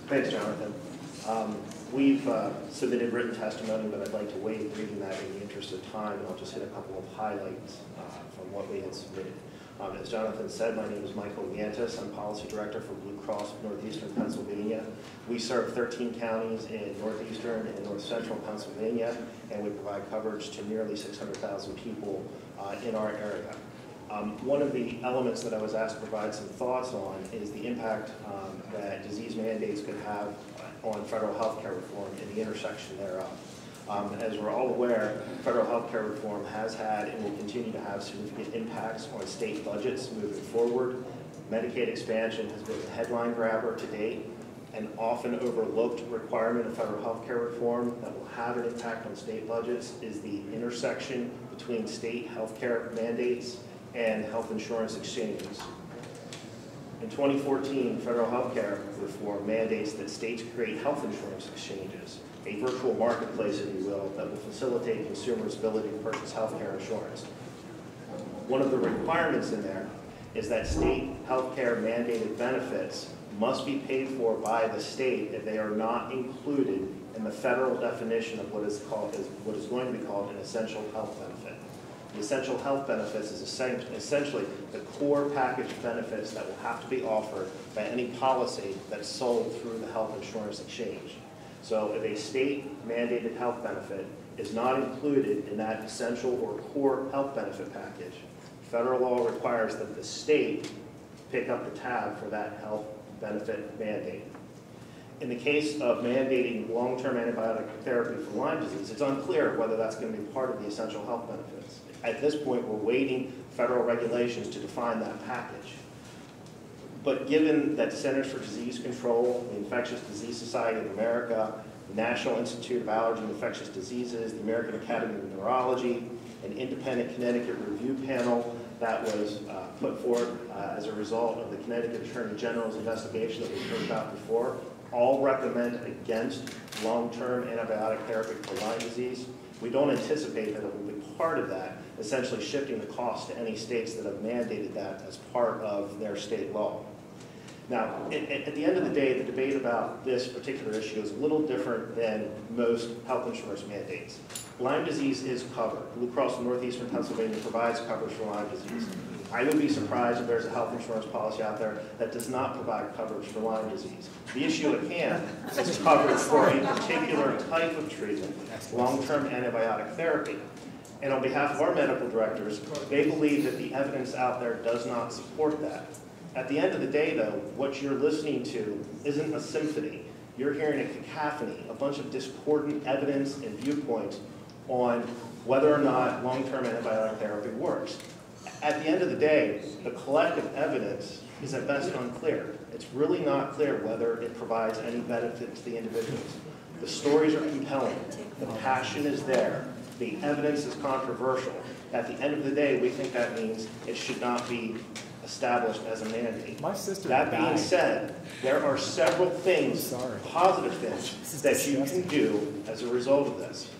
Thanks, Jonathan. We've submitted written testimony, but I'd like to waive reading that in the interest of time, and I'll just hit a couple of highlights from what we had submitted. As Jonathan said, my name is Michael Yantis. I'm Policy Director for Blue Cross of Northeastern Pennsylvania. We serve 13 counties in northeastern and north central Pennsylvania, and we provide coverage to nearly 600,000 people in our area. One of the elements that I was asked to provide some thoughts on is the impact that disease mandates could have on federal health care reform and the intersection thereof. As we're all aware, federal health care reform has had and will continue to have significant impacts on state budgets moving forward. Medicaid expansion has been a headline grabber to date. An often overlooked requirement of federal health care reform that will have an impact on state budgets is the intersection between state health care mandates and health insurance exchanges. In 2014, federal health care reform mandates that states create health insurance exchanges, a virtual marketplace, if you will, that will facilitate consumers' ability to purchase health care insurance. One of the requirements in there is that state health care mandated benefits must be paid for by the state if they are not included in the federal definition of what is going to be called an essential health benefit. The essential health benefits is essentially the core package of benefits that will have to be offered by any policy that's sold through the health insurance exchange. So if a state mandated health benefit is not included in that essential or core health benefit package, federal law requires that the state pick up the tab for that health benefit mandate. In the case of mandating long-term antibiotic therapy for Lyme disease, it's unclear whether that's going to be part of the essential health benefits. At this point, we're waiting federal regulations to define that package. But given that Centers for Disease Control, the Infectious Disease Society of America, the National Institute of Allergy and Infectious Diseases, the American Academy of Neurology, an independent Connecticut review panel that was put forward as a result of the Connecticut Attorney General's investigation that we heard about before, all recommend against long-term antibiotic therapy for Lyme disease. We don't anticipate that it will be part of that, essentially shifting the cost to any states that have mandated that as part of their state law. Now, at the end of the day, the debate about this particular issue is a little different than most health insurance mandates. Lyme disease is covered. Blue Cross of Northeastern Pennsylvania provides coverage for Lyme disease. I would be surprised if there's a health insurance policy out there that does not provide coverage for Lyme disease. The issue at hand is coverage for a particular type of treatment, long-term antibiotic therapy. And on behalf of our medical directors, they believe that the evidence out there does not support that. At the end of the day, though, what you're listening to isn't a symphony. You're hearing a cacophony, a bunch of discordant evidence and viewpoints on whether or not long-term antibiotic therapy works. At the end of the day, the collective evidence is at best unclear. It's really not clear whether it provides any benefit to the individuals. The stories are compelling. The passion is there. The evidence is controversial. At the end of the day, we think that means it should not be established as a mandate. That being said, there are several things, positive things, that you can do as a result of this.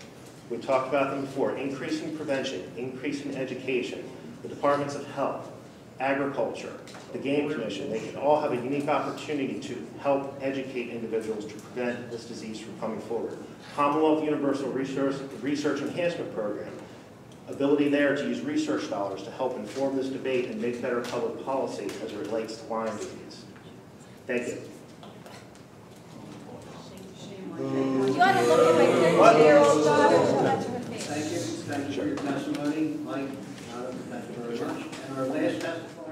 We talked about them before: increasing prevention, increasing education, the Departments of Health, Agriculture, the Game Commission. They can all have a unique opportunity to help educate individuals to prevent this disease from coming forward. Commonwealth Universal Research Enhancement Program, ability there to use research dollars to help inform this debate and make better public policy as it relates to Lyme disease. Thank you. You ought to look at my 13-year-old daughter. Thank you. Thank you for your testimony, Mike. Thank you very much. And our last testimony.